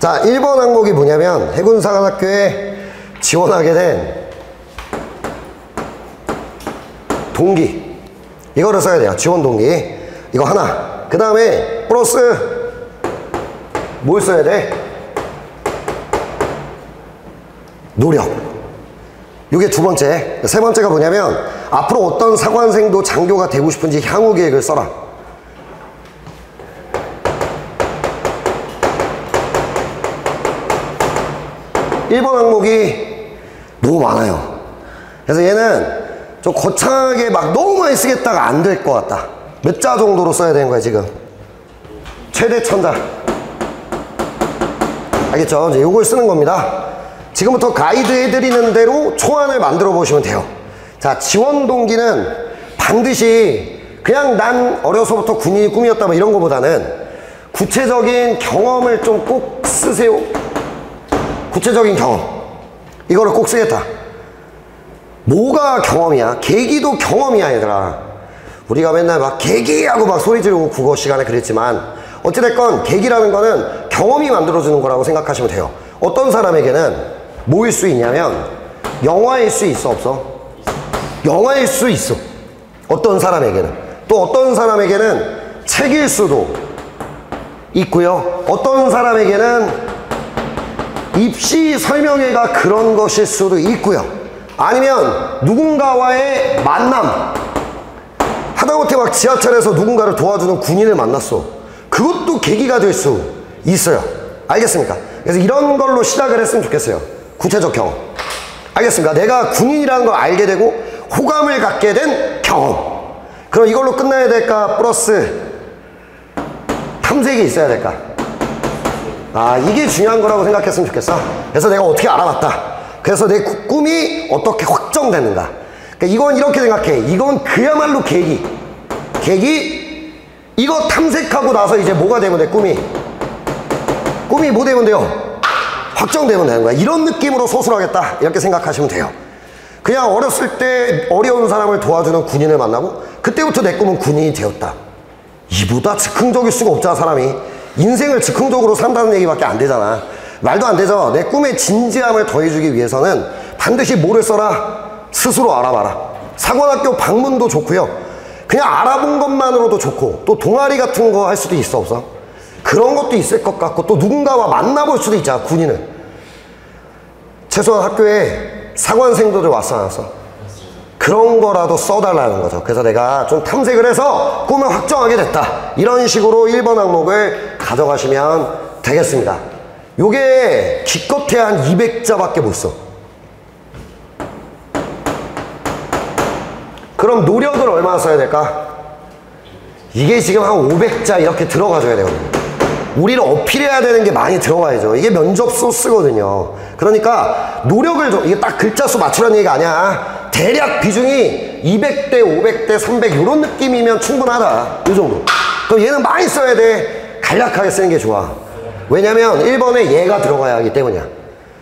자, 1번 항목이 뭐냐면 해군사관학교에 지원하게 된 동기, 이거를 써야 돼요. 지원 동기 이거 하나, 그 다음에 플러스 뭘 써야 돼? 노력. 이게 두 번째. 세 번째가 뭐냐면 앞으로 어떤 사관생도 장교가 되고 싶은지 향후 계획을 써라. 일본 항목이 너무 많아요. 그래서 얘는 좀 거창하게 막 너무 많이 쓰겠다가 안 될 것 같다. 몇 자 정도로 써야 되는 거야 지금? 최대 1000자. 알겠죠? 이제 요걸 쓰는 겁니다. 지금부터 가이드 해드리는 대로 초안을 만들어 보시면 돼요. 자, 지원 동기는 반드시 그냥 난 어려서부터 군인이 꿈이었다 뭐 이런 거보다는 구체적인 경험을 좀 꼭 쓰세요. 구체적인 경험, 이거를 꼭 쓰겠다. 뭐가 경험이야? 계기도 경험이야 얘들아. 우리가 맨날 막 계기하고 막 소리 지르고 국어 시간에 그랬지만 어찌됐건 계기라는 거는 경험이 만들어주는 거라고 생각하시면 돼요. 어떤 사람에게는 뭐일 수 있냐면 영화일 수 있어 없어? 영화일 수 있어. 어떤 사람에게는. 또 어떤 사람에게는 책일 수도 있고요. 어떤 사람에게는 입시 설명회가 그런 것일 수도 있고요. 아니면 누군가와의 만남, 하다못해 막 지하철에서 누군가를 도와주는 군인을 만났어. 그것도 계기가 될 수 있어요. 알겠습니까? 그래서 이런 걸로 시작을 했으면 좋겠어요. 구체적 경험. 알겠습니까? 내가 군인이라는 걸 알게 되고 호감을 갖게 된 경험. 그럼 이걸로 끝나야 될까? 플러스 탐색이 있어야 될까? 아, 이게 중요한 거라고 생각했으면 좋겠어. 그래서 내가 어떻게 알아봤다. 그래서 내 꿈이 어떻게 확정되는가. 그러니까 이건 이렇게 생각해. 이건 그야말로 계기. 이거 탐색하고 나서 이제 뭐가 되면 돼? 꿈이 뭐 되면 돼요? 확정되면 되는 거야. 이런 느낌으로 소술하겠다 이렇게 생각하시면 돼요. 그냥 어렸을 때 어려운 사람을 도와주는 군인을 만나고 그때부터 내 꿈은 군인이 되었다. 이보다 즉흥적일 수가 없잖아. 사람이 인생을 즉흥적으로 산다는 얘기밖에 안 되잖아. 말도 안 되죠. 내 꿈의 진지함을 더해주기 위해서는 반드시 뭐를 써라? 스스로 알아봐라. 사관학교 방문도 좋고요. 그냥 알아본 것만으로도 좋고, 또 동아리 같은 거 할 수도 있어 없어? 그런 것도 있을 것 같고, 또 누군가와 만나볼 수도 있잖아. 군인은 최소한 학교에 사관생도들 왔어 안 왔어? 그런 거라도 써달라는 거죠. 그래서 내가 좀 탐색을 해서 꿈을 확정하게 됐다. 이런 식으로 1번 항목을 가져가시면 되겠습니다. 요게 기껏해야 한 200자밖에 못 써. 그럼 노력을 얼마나 써야 될까? 이게 지금 한 500자 이렇게 들어가줘야 되거든요. 우리를 어필해야 되는 게 많이 들어가야죠. 이게 면접 소스거든요. 그러니까 노력을 좀, 이게 딱 글자 수 맞추라는 얘기가 아니야. 대략 비중이 200대 500대 300 이런 느낌이면 충분하다. 이 정도. 그럼 얘는 많이 써야 돼. 간략하게 쓰는 게 좋아. 왜냐면 1번에 얘가 들어가야 하기 때문이야.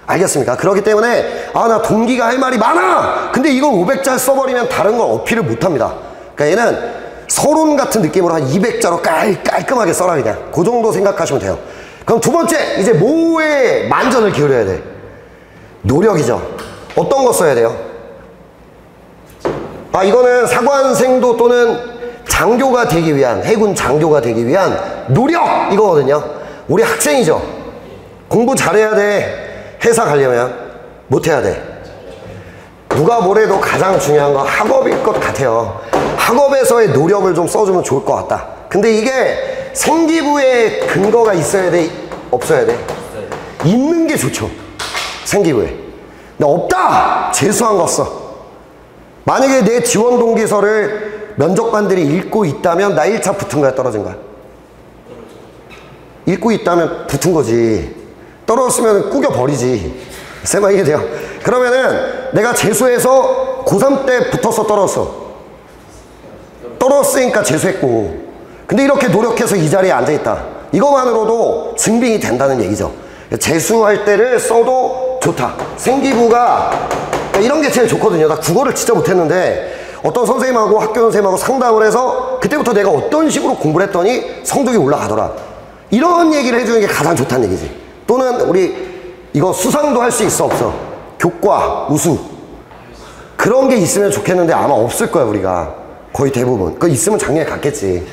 알겠습니까? 그렇기 때문에 아, 나 동기가 할 말이 많아! 근데 이걸 500자 써버리면 다른 걸 어필을 못합니다. 그러니까 얘는 서론 같은 느낌으로 한 200자로 깔끔하게 써라. 그냥 그 정도 생각하시면 돼요. 그럼 두 번째, 이제 뭐에 만전을 기울여야 돼? 노력이죠. 어떤 거 써야 돼요? 아, 이거는 사관생도 또는 장교가 되기 위한, 해군 장교가 되기 위한 노력! 이거거든요. 우리 학생이죠. 공부 잘해야 돼. 회사 가려면 못해야 돼. 누가 뭐래도 가장 중요한 건 학업일 것 같아요. 학업에서의 노력을 좀 써주면 좋을 것 같다. 근데 이게 생기부에 근거가 있어야 돼? 없어야 돼? 있는 게 좋죠. 생기부에. 근데 없다! 재수한 거 써. 만약에 내 지원 동기서를 면접관들이 읽고 있다면 나 1차 붙은 거야, 떨어진 거야? 읽고 있다면 붙은 거지. 떨어졌으면 꾸겨버리지. 쌤아, 이게 돼요. 그러면은 내가 재수해서 고3 때 붙어서 떨어졌으니까 재수했고, 근데 이렇게 노력해서 이 자리에 앉아있다. 이거만으로도 증빙이 된다는 얘기죠. 재수할 때를 써도 좋다. 생기부가 이런 게 제일 좋거든요. 나 국어를 진짜 못했는데 어떤 선생님하고 학교 선생님하고 상담을 해서 그때부터 내가 어떤 식으로 공부를 했더니 성적이 올라가더라. 이런 얘기를 해주는 게 가장 좋다는 얘기지. 또는 우리 이거 수상도 할 수 있어 없어? 교과 우승 그런 게 있으면 좋겠는데 아마 없을 거야 우리가 거의 대부분. 그거 있으면 작년에 갔겠지.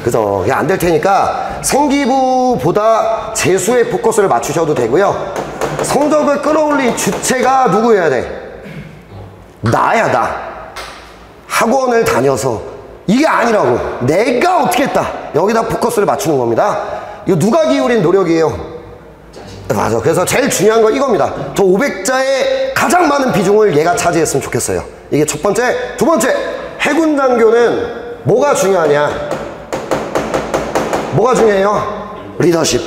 그죠? 그게 안 될 테니까 생기부보다 재수에 포커스를 맞추셔도 되고요. 성적을 끌어올린 주체가 누구여야 돼? 나야 나. 학원을 다녀서 이게 아니라고. 내가 어떻게 했다. 여기다 포커스를 맞추는 겁니다. 이거 누가 기울인 노력이에요? 맞아. 그래서 제일 중요한 건 이겁니다. 저 500자의 가장 많은 비중을 얘가 차지했으면 좋겠어요. 이게 첫 번째. 두 번째, 해군 장교는 뭐가 중요하냐? 뭐가 중요해요? 리더십.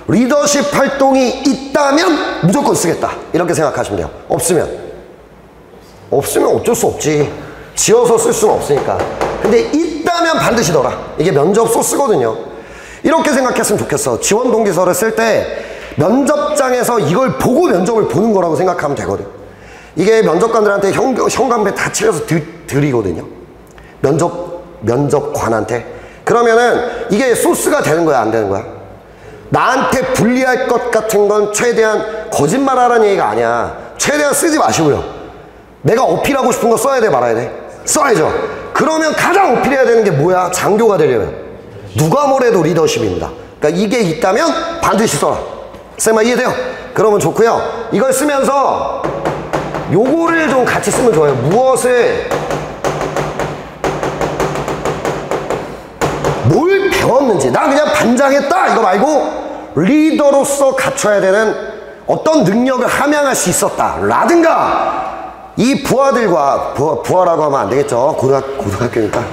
리더십 활동이 있다면 무조건 쓰겠다. 이렇게 생각하시면 돼요. 없으면 어쩔 수 없지. 지어서 쓸 수는 없으니까. 근데 있다면 반드시 넣어라. 이게 면접 소스거든요. 이렇게 생각했으면 좋겠어. 지원 동기서를 쓸 때 면접장에서 이걸 보고 면접을 보는 거라고 생각하면 되거든. 이게 면접관들한테 현관배 다 칠해서 드리거든요. 면접관한테. 그러면은 이게 소스가 되는 거야, 안 되는 거야? 나한테 불리할 것 같은 건 최대한 거짓말하라는 얘기가 아니야. 최대한 쓰지 마시고요. 내가 어필하고 싶은 거 써야 돼, 말아야 돼? 써야죠. 그러면 가장 어필해야 되는 게 뭐야? 장교가 되려면 누가 뭐래도 리더십입니다. 그러니까 이게 있다면 반드시 써라. 쌤아 이해돼요? 그러면 좋고요. 이걸 쓰면서 요거를 좀 같이 쓰면 좋아요. 무엇을 뭘 배웠는지. 나 그냥 반장했다 이거 말고 리더로서 갖춰야 되는 어떤 능력을 함양할 수 있었다 라든가. 이 부하들과 부하라고 하면 안 되겠죠. 고등학교니까.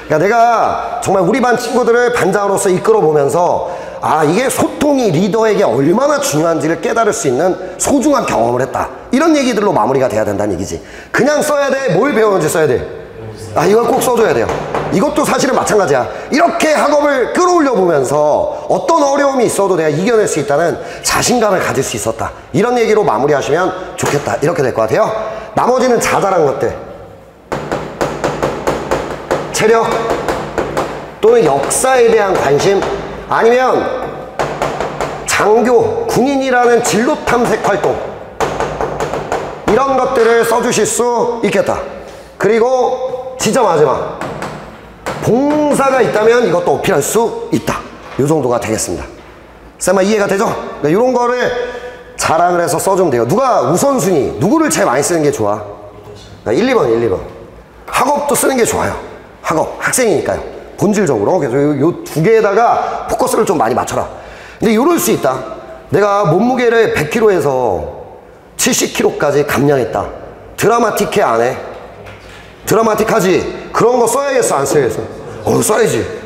그러니까 내가 정말 우리 반 친구들을 반장으로서 이끌어 보면서 아 이게 소통이 리더에게 얼마나 중요한지를 깨달을 수 있는 소중한 경험을 했다. 이런 얘기들로 마무리가 돼야 된다는 얘기지. 그냥 써야 돼? 뭘 배웠는지 써야 돼? 아 이걸 꼭 써줘야 돼요. 이것도 사실은 마찬가지야. 이렇게 학업을 끌어올려 보면서 어떤 어려움이 있어도 내가 이겨낼 수 있다는 자신감을 가질 수 있었다. 이런 얘기로 마무리하시면 좋겠다. 이렇게 될 것 같아요. 나머지는 자잘한 것들. 체력 또는 역사에 대한 관심 아니면 장교, 군인이라는 진로 탐색 활동 이런 것들을 써주실 수 있겠다. 그리고 진짜 마지막 봉사가 있다면 이것도 어필할 수 있다. 이 정도가 되겠습니다. 쌤아 이해가 되죠? 그러니까 이런 거를 자랑을 해서 써주면 돼요. 누가 우선순위 누구를 제일 많이 쓰는 게 좋아? 1, 2번 학업도 쓰는 게 좋아요. 학업 학생이니까요. 본질적으로. 그래서 요 두 개에다가 포커스를 좀 많이 맞춰라. 근데 이럴 수 있다. 내가 몸무게를 100kg에서 70kg까지 감량했다. 드라마틱해 안 해? 드라마틱하지? 그런 거 써야겠어 안 써야겠어? 써야지.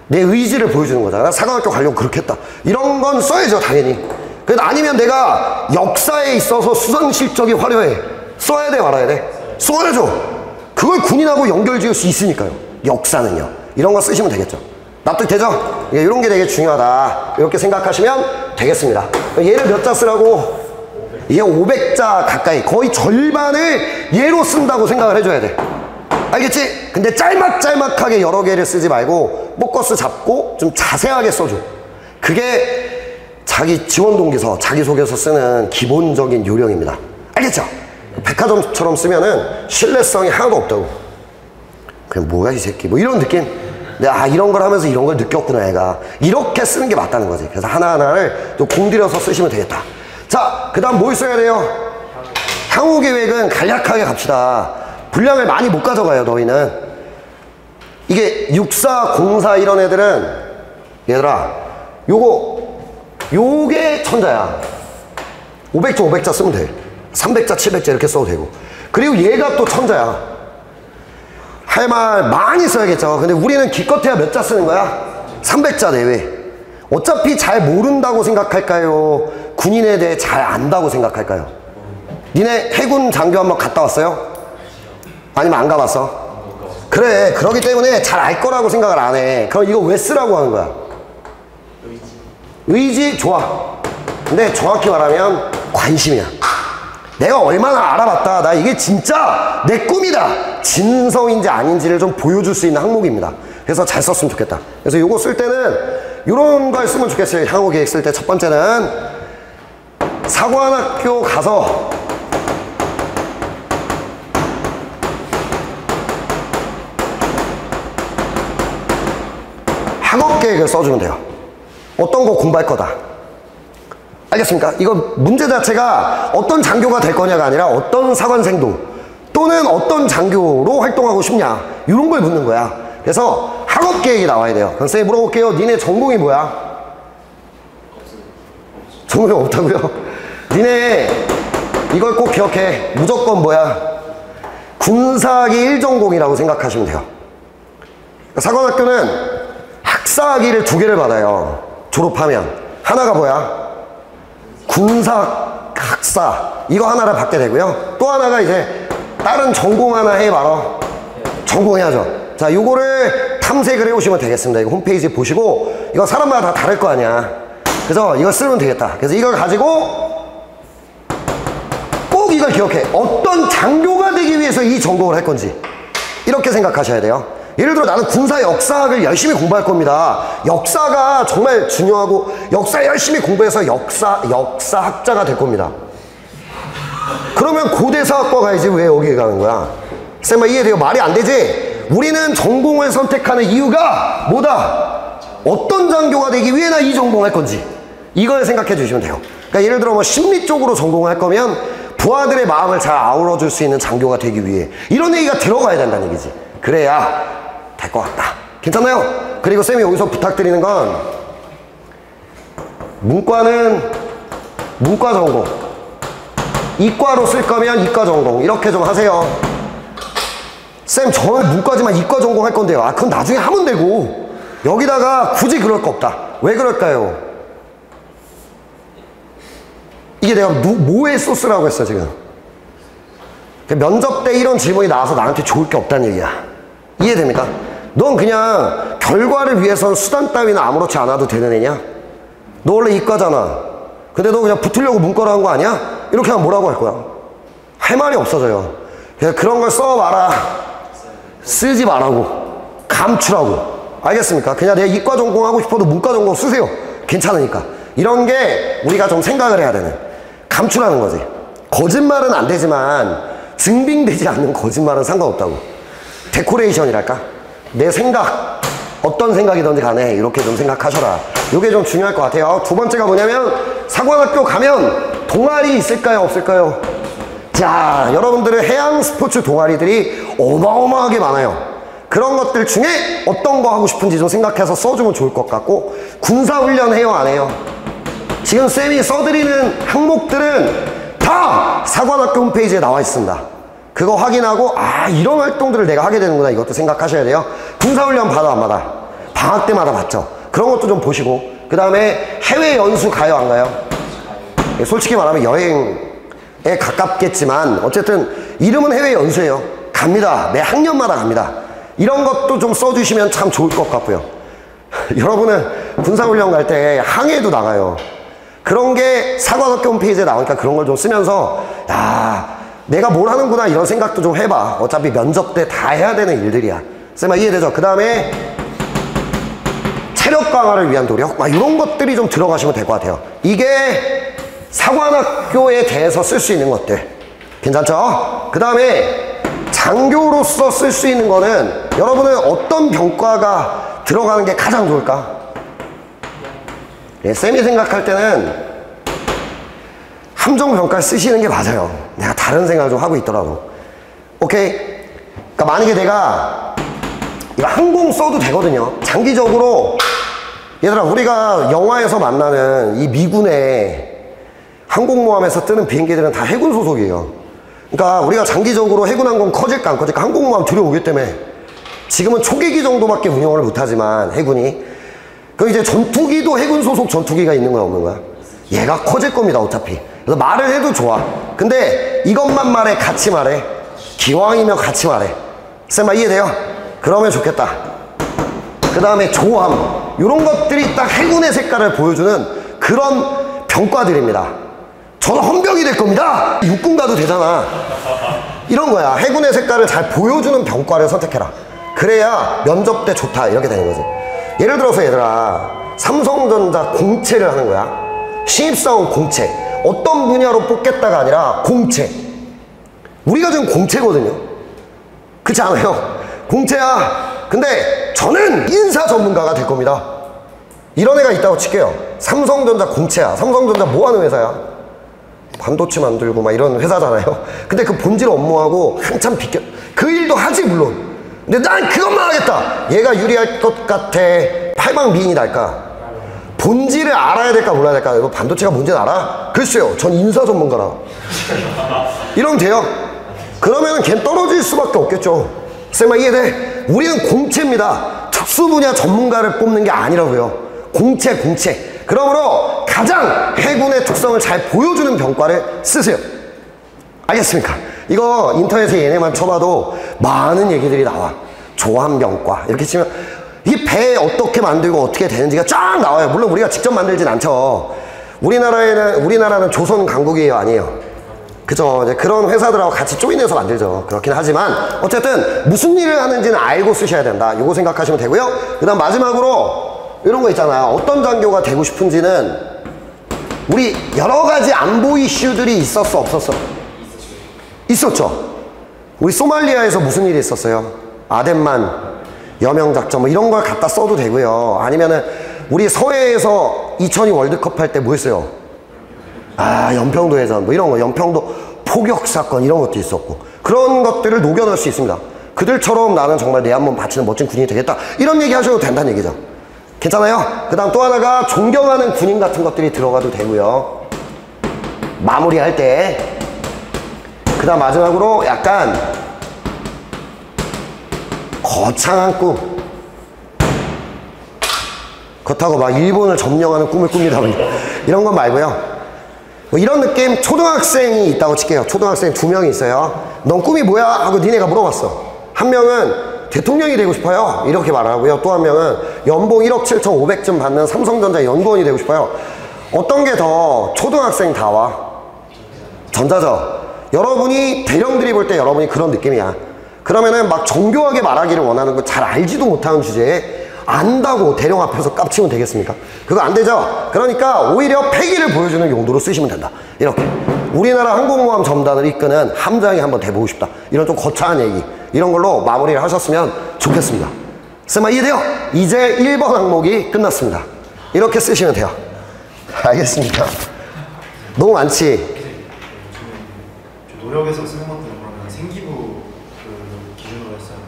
내 의지를 보여주는 거잖아. 사관학교 가려고 그렇게 했다. 이런 건 써야죠 당연히. 그래도 아니면 내가 역사에 있어서 수상 실적이 화려해. 써야 돼 말아야 돼? 써야죠. 그걸 군인하고 연결 지을 수 있으니까요. 역사는요. 이런 거 쓰시면 되겠죠. 납득되죠? 이런 게 되게 중요하다. 이렇게 생각하시면 되겠습니다. 얘를 몇 자 쓰라고? 얘 500자 가까이 거의 절반을 얘로 쓴다고 생각을 해줘야 돼. 알겠지? 근데 짤막짤막하게 여러 개를 쓰지 말고 포커스 잡고 좀 자세하게 써줘. 그게 자기 지원동기서, 자기소개서 쓰는 기본적인 요령입니다. 알겠죠? 백화점처럼 쓰면은 신뢰성이 하나도 없다고. 그냥 뭐야 이 새끼 뭐 이런 느낌. 내가 이런 걸 하면서 이런 걸 느꼈구나 얘가. 이렇게 쓰는 게 맞다는 거지. 그래서 하나하나를 또 공들여서 쓰시면 되겠다. 자, 그 다음 뭘 써야 돼요? 향후 계획은 간략하게 갑시다. 분량을 많이 못 가져가요 너희는. 이게 육사, 공사 이런 애들은 얘들아 요게 천자야. 500자 쓰면 돼. 300자 700자 이렇게 써도 되고. 그리고 얘가 또 천자야. 할 말 많이 써야겠죠. 근데 우리는 기껏해야 몇 자 쓰는 거야? 300자 내외. 어차피 잘 모른다고 생각할까요? 군인에 대해 잘 안다고 생각할까요? 니네 해군 장교 한번 갔다 왔어요? 아니면 안 가봤어? 그래. 그러기 때문에 잘 알 거라고 생각을 안 해. 그럼 이거 왜 쓰라고 하는 거야? 의지 좋아. 근데 정확히 말하면 관심이야. 내가 얼마나 알아봤다. 나 이게 진짜 내 꿈이다. 진성인지 아닌지를 좀 보여줄 수 있는 항목입니다. 그래서 잘 썼으면 좋겠다. 그래서 요거 쓸 때는 이런 걸 쓰면 좋겠어요. 향후 계획 쓸 때 첫 번째는 사관학교 가서 학업 계획을 써주면 돼요. 어떤 거 공부할 거다. 알겠습니까? 이거 문제 자체가 어떤 장교가 될 거냐가 아니라 어떤 사관생도 또는 어떤 장교로 활동하고 싶냐 이런 걸 묻는 거야. 그래서 학업 계획이 나와야 돼요. 그럼 쌤이 물어볼게요. 니네 전공이 뭐야? 전공이 없다고요? 니네 이걸 꼭 기억해. 무조건 뭐야? 군사학이 1전공이라고 생각하시면 돼요. 사관학교는 학사학위를 2개를 받아요. 졸업하면. 하나가 뭐야? 군사학사. 이거 하나를 받게 되고요. 또 하나가 이제 다른 전공 하나 해봐라. 전공해야죠. 자, 요거를 탐색을 해오시면 되겠습니다. 이거 홈페이지 보시고 이거 사람마다 다 다를 거 아니야. 그래서 이걸 쓰면 되겠다. 그래서 이걸 가지고 꼭 이걸 기억해. 어떤 장교가 되기 위해서 이 전공을 할 건지 이렇게 생각하셔야 돼요. 예를 들어 나는 군사 역사학을 열심히 공부할 겁니다. 역사가 정말 중요하고 역사 열심히 공부해서 역사학자가 될 겁니다. 그러면 고대사학과 가야지 왜 여기 가는 거야? 쌤아 이해돼요? 말이 안 되지? 우리는 전공을 선택하는 이유가 뭐다? 어떤 장교가 되기 위해 나 이 전공할 건지 이걸 생각해 주시면 돼요. 그러니까 예를 들어 뭐 심리 쪽으로 전공할 거면 부하들의 마음을 잘 아우러 줄 수 있는 장교가 되기 위해 이런 얘기가 들어가야 된다는 얘기지. 그래야 될 것 같다. 괜찮아요? 그리고 쌤이 여기서 부탁드리는 건 문과는 문과 전공, 이과로 쓸 거면 이과 전공 이렇게 좀 하세요. 쌤 저는 문과지만 이과 전공 할 건데요. 아 그럼 나중에 하면 되고 여기다가 굳이 그럴 거 없다. 왜 그럴까요? 이게 내가 뭐에 소스라고 했어 지금. 면접 때 이런 질문이 나와서 나한테 좋을 게 없다는 얘기야. 이해됩니까? 넌 그냥 결과를 위해서는 수단 따위는 아무렇지 않아도 되는 애냐? 너 원래 이과잖아. 근데 너 그냥 붙으려고 문과로 한 거 아니야? 이렇게 하면 뭐라고 할 거야? 할 말이 없어져요. 그래서 그런 걸 써봐라. 쓰지 말라고. 감추라고. 알겠습니까? 그냥 내가 이과 전공하고 싶어도 문과 전공 쓰세요. 괜찮으니까. 이런 게 우리가 좀 생각을 해야 되는. 감추라는 거지. 거짓말은 안 되지만 증빙되지 않는 거짓말은 상관없다고. 데코레이션이랄까? 내 생각, 어떤 생각이든지 간에 이렇게 좀 생각하셔라. 이게 좀 중요할 것 같아요. 두 번째가 뭐냐면 사관학교 가면 동아리 있을까요? 없을까요? 자, 여러분들의 해양 스포츠 동아리들이 어마어마하게 많아요. 그런 것들 중에 어떤 거 하고 싶은지 좀 생각해서 써주면 좋을 것 같고 군사훈련 해요? 안 해요? 지금 쌤이 써드리는 항목들은 다 사관학교 홈페이지에 나와 있습니다. 그거 확인하고 아 이런 활동들을 내가 하게 되는구나 이것도 생각하셔야 돼요. 군사훈련 받아 안 받아? 방학 때마다 받죠. 그런 것도 좀 보시고 그 다음에 해외 연수 가요 안 가요? 솔직히 말하면 여행에 가깝겠지만 어쨌든 이름은 해외 연수예요. 갑니다. 매 학년마다 갑니다. 이런 것도 좀 써주시면 참 좋을 것 같고요. 여러분은 군사훈련 갈 때 항해도 나가요. 그런 게 사관학교 홈페이지에 나오니까 그런 걸 좀 쓰면서 야 내가 뭘 하는구나 이런 생각도 좀 해봐. 어차피 면접 때 다 해야 되는 일들이야. 쌤아 이해되죠? 그 다음에 체력 강화를 위한 노력 막 이런 것들이 좀 들어가시면 될 것 같아요. 이게 사관학교에 대해서 쓸 수 있는 것들 괜찮죠? 그 다음에 장교로서 쓸 수 있는 거는 여러분은 어떤 병과가 들어가는 게 가장 좋을까? 네, 쌤이 생각할 때는 함정병과를 쓰시는 게 맞아요. 내가 다른 생각을 좀 하고 있더라도. 오케이? 그러니까 만약에 내가 이거 항공 써도 되거든요. 장기적으로 얘들아 우리가 영화에서 만나는 이 미군의 항공모함에서 뜨는 비행기들은 다 해군 소속이에요. 그러니까 우리가 장기적으로 해군항공 커질까 안 커질까 항공모함 들여오기 때문에 지금은 초계기 정도밖에 운영을 못하지만 해군이 그 이제 전투기도 해군 소속 전투기가 있는 거야 없는 거야? 얘가 커질 겁니다 어차피. 그래서 말을 해도 좋아. 근데 이것만 말해 같이 말해. 기왕이면 같이 말해. 쌤아 이해돼요? 그러면 좋겠다. 그 다음에 조함 이런 것들이 딱 해군의 색깔을 보여주는 그런 병과들입니다. 저는 헌병이 될 겁니다. 육군 가도 되잖아. 이런 거야. 해군의 색깔을 잘 보여주는 병과를 선택해라. 그래야 면접 때 좋다 이렇게 되는 거지. 예를 들어서 얘들아 삼성전자 공채를 하는 거야. 신입사원 공채 어떤 분야로 뽑겠다가 아니라 공채. 우리가 지금 공채거든요. 그렇지 않아요? 공채야. 근데 저는 인사 전문가가 될 겁니다. 이런 애가 있다고 칠게요. 삼성전자 공채야. 삼성전자 뭐 하는 회사야? 반도체 만들고 막 이런 회사잖아요. 근데 그 본질 업무하고 한참 비껴. 그 일도 하지 물론. 근데 난 그것만 하겠다. 얘가 유리할 것 같아. 팔방미인이 날까? 본질을 알아야 될까 몰라야 될까? 너 반도체가 뭔지 알아? 글쎄요. 전 인사 전문가라. 이러면 돼요. 그러면 걔는 떨어질 수밖에 없겠죠. 쌤아 이해돼? 우리는 공채입니다. 특수 분야 전문가를 뽑는 게 아니라고요. 공채. 그러므로 가장 해군의 특성을 잘 보여주는 병과를 쓰세요. 알겠습니까? 이거 인터넷에 얘네만 쳐봐도 많은 얘기들이 나와. 조합병과 이렇게 치면 이 배 어떻게 만들고 어떻게 되는지가 쫙 나와요. 물론 우리가 직접 만들진 않죠. 우리나라는 조선 강국이에요, 아니에요? 그죠? 이제 그런 회사들하고 같이 조인해서 만들죠. 그렇긴 하지만 어쨌든 무슨 일을 하는지는 알고 쓰셔야 된다. 요거 생각하시면 되고요. 그 다음 마지막으로 이런 거 있잖아요. 어떤 장교가 되고 싶은지는 우리 여러 가지 안보 이슈들이 있었어, 없었어? 있었죠. 우리 소말리아에서 무슨 일이 있었어요? 아덴만 여명작전 뭐 이런 걸 갖다 써도 되고요. 아니면은 우리 서해에서 2002 월드컵 할 때 뭐 했어요? 아, 연평도 해전 뭐 이런 거, 연평도 포격 사건 이런 것도 있었고, 그런 것들을 녹여낼 수 있습니다. 그들처럼 나는 정말 내 한 번 바치는 멋진 군인이 되겠다, 이런 얘기 하셔도 된다는 얘기죠. 괜찮아요? 그 다음 또 하나가 존경하는 군인 같은 것들이 들어가도 되고요. 마무리할 때. 그 다음 마지막으로 약간 거창한 꿈. 그렇다고 막 일본을 점령하는 꿈을 꿉니다. 이런 건 말고요. 뭐 이런 느낌. 초등학생이 있다고 칠게요. 초등학생 2명이 있어요. 넌 꿈이 뭐야? 하고 니네가 물어봤어. 한 명은 대통령이 되고 싶어요. 이렇게 말하고요. 또 한 명은 연봉 1억 7,500쯤 받는 삼성전자 연구원이 되고 싶어요. 어떤 게 더 초등학생다와? 전자죠. 여러분이 대령들이 볼 때 여러분이 그런 느낌이야. 그러면은 막 정교하게 말하기를 원하는 거 잘 알지도 못하는 주제에 안다고 대령 앞에서 깝치면 되겠습니까? 그거 안 되죠? 그러니까 오히려 패기를 보여주는 용도로 쓰시면 된다. 이렇게. 우리나라 항공모함 전단을 이끄는 함장이 한번 돼보고 싶다. 이런 좀 거창한 얘기. 이런 걸로 마무리를 하셨으면 좋겠습니다. 쌤아 이해돼요? 이제 1번 항목이 끝났습니다. 이렇게 쓰시면 돼요. 알겠습니까? 너무 많지? 노력에서 쓰는 것들은 그러면 생기부 그 기준으로 했어요.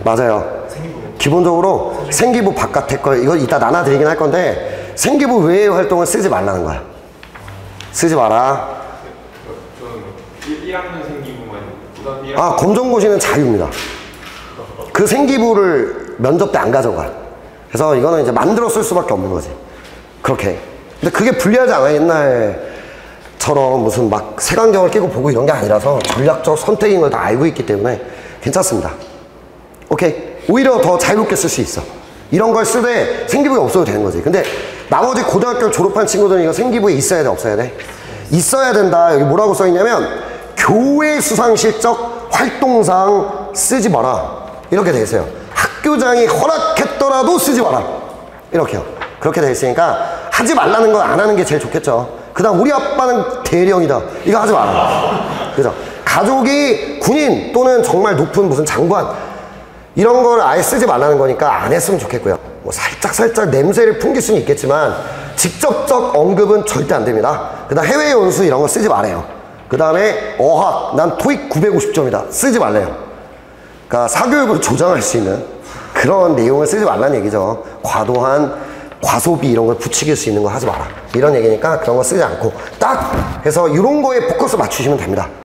맞아요. 생기부. 기본적으로 생기부 바깥의 걸 이거 이따 나눠드리긴 할 건데 생기부 외의 활동을 쓰지 말라는 거야. 쓰지 마라. 1학년 생기부만 고등학교 1학년. 아, 검정고시는 자유입니다. 그 생기부를 면접 때 안 가져가. 그래서 이거는 이제 만들어 쓸 수밖에 없는 거지. 그렇게. 근데 그게 불리하지 않아. 옛날처럼 무슨 막 색안경을 끼고 보고 이런 게 아니라서 전략적 선택인 걸 다 알고 있기 때문에 괜찮습니다. 오케이. 오히려 더 자유롭게 쓸 수 있어. 이런 걸 쓰되 생기부가 없어도 되는 거지. 근데 나머지 고등학교를 졸업한 친구들은 이거 생기부에 있어야 돼, 없어야 돼? 있어야 된다. 여기 뭐라고 써있냐면 교회 수상실적 활동상 쓰지 마라. 이렇게 돼 있어요. 학교장이 허락했더라도 쓰지 마라. 이렇게요. 그렇게 돼 있으니까 하지 말라는 건 안 하는 게 제일 좋겠죠. 그 다음 우리 아빠는 대령이다. 이거 하지 마라. 그죠? 가족이 군인 또는 정말 높은 무슨 장관 이런 걸 아예 쓰지 말라는 거니까 안 했으면 좋겠고요. 뭐 살짝 냄새를 풍길 수는 있겠지만 직접적 언급은 절대 안 됩니다. 그 다음 해외 연수 이런 거 쓰지 말아요. 그 다음에 어학, 난 토익 950점이다. 쓰지 말래요. 그러니까 사교육을 조장할 수 있는 그런 내용을 쓰지 말라는 얘기죠. 과도한 과소비 이런 걸 부추길 수 있는 거 하지 마라. 이런 얘기니까 그런 거 쓰지 않고 딱 해서 이런 거에 포커스 맞추시면 됩니다.